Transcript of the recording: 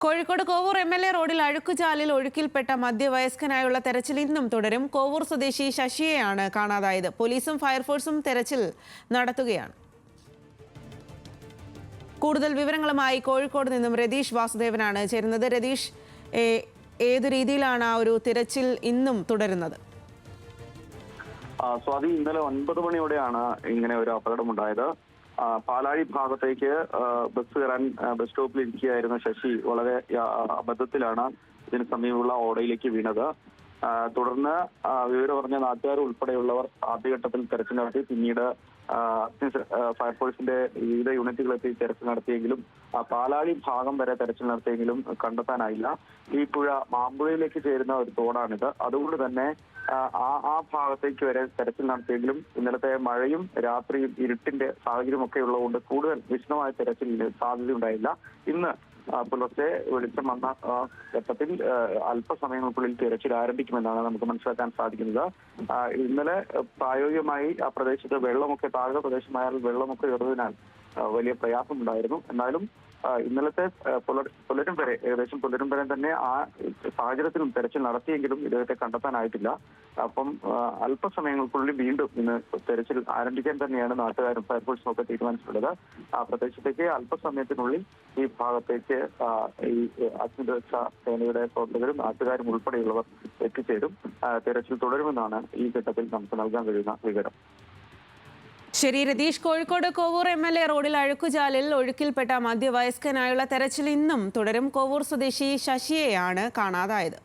Kozhikode Kovoor MLA റോഡിൽ അഴുക്കുചാലിൽ ഒഴുക്കിൽപ്പെട്ട മധ്യവയസ്കനായുള്ള തെരച്ചിൽ ഇന്നും തുടരും. കോവൂർ സ്വദേശി ശശിയെയാണ് കാണാതായത്. പോലീസും ഫയർഫോഴ്സും തെരച്ചിൽ നടത്തുകയാണ്. കൂടുതൽ വിവരങ്ങളുമായി കോഴിക്കോട് നിന്നും രതീഷ് വാസുദേവനാണ് ചേരുന്നത്. രതീഷ്, ഏതു രീതിയിലാണ് ആ ഒരു തിരച്ചിൽ ഇന്നും തുടരുന്നത്? സ്വാതി, ഇന്നലെ 9 മണിയോടെയാണ് ഇങ്ങനെ ഒരു അപകടമുണ്ടായത്. പാലാഴി ഭാഗത്തേക്ക് ബസ് കയറാൻ ബസ് സ്റ്റോപ്പിൽ ഇരിക്കുകയായിരുന്ന ശശി വളരെ അബദ്ധത്തിലാണ് ഇതിന് സമീപമുള്ള ഓടയിലേക്ക് വീണത്. തുടർന്ന് വിവരമറിഞ്ഞ നാട്ടുകാർ ഉൾപ്പെടെയുള്ളവർ ആദ്യഘട്ടത്തിൽ തെരച്ചിൽ നടത്തി. പിന്നീട് ഫയർഫോഴ്സിന്റെ വിവിധ യൂണിറ്റുകളെത്തി തെരച്ചിൽ നടത്തിയെങ്കിലും പാലാഴി ഭാഗം വരെ തെരച്ചിൽ നടത്തിയെങ്കിലും കണ്ടെത്താനായില്ല. ഈ പുഴ മാമ്പുഴയിലേക്ക് ചേരുന്ന ഒരു തോടാണിത്. അതുകൊണ്ട് തന്നെ ആ ഭാഗത്തേക്ക് വരെ തെരച്ചിൽ നടത്തിയെങ്കിലും ഇന്നലത്തെ മഴയും രാത്രിയും ഇരുട്ടിന്റെ സാഹചര്യമൊക്കെ ഉള്ളതുകൊണ്ട് കൂടുതൽ വിശദമായ തെരച്ചിലിന് സാധ്യതയുണ്ടായില്ല. ഇന്ന് പുലർച്ചെ വെളിച്ചം വന്ന ഘട്ടത്തിൽ അല്പസമയങ്ങൾക്കുള്ളിൽ തിരച്ചിൽ ആരംഭിക്കുമെന്നാണ് നമുക്ക് മനസ്സിലാക്കാൻ സാധിക്കുന്നത്. ഇന്നലെ പ്രായോഗികമായി ആ പ്രദേശത്ത് വെള്ളമൊക്കെ താഴ്ന്ന പ്രദേശമായാൽ വെള്ളമൊക്കെ ഉയർന്നതിനാൽ വലിയ പ്രയാസമുണ്ടായിരുന്നു. എന്നാലും ഇന്നലത്തെ പുലരും വരെ ഏകദേശം പുലരും വരെ തന്നെ ആ സാഹചര്യത്തിലും തെരച്ചിൽ നടത്തിയെങ്കിലും ഇദ്ദേഹത്തെ കണ്ടെത്താനായിട്ടില്ല. അപ്പം അല്പസമയങ്ങൾക്കുള്ളിൽ വീണ്ടും ഇന്ന് തെരച്ചിൽ ആരംഭിക്കാൻ തന്നെയാണ് നാട്ടുകാരും ഫയർഫോഴ്സും ഒക്കെ തീരുമാനിച്ചിട്ടുള്ളത്. ആ പ്രദേശത്തേക്ക് അല്പസമയത്തിനുള്ളിൽ ഈ ഭാഗത്തേക്ക് ഈ അഗ്നിരക്ഷാ സേനയുടെ പ്രവർത്തകരും നാട്ടുകാരും ഉൾപ്പെടെയുള്ളവർ എത്തിച്ചേരും. തെരച്ചിൽ തുടരുമെന്നാണ് ഈ ഘട്ടത്തിൽ നമുക്ക് നൽകാൻ കഴിയുന്ന വിവരം. ശരി രതീഷ്, കോഴിക്കോട് കോവൂർ എം.എൽ.എ റോഡിൽ അഴുക്കുചാലിൽ ഒഴുക്കിൽപ്പെട്ട മധ്യവയസ്കനായുള്ള തെരച്ചിൽ ഇന്നും തുടരും. കോവൂർ സ്വദേശി ശശിയെയാണ് കാണാതായത്.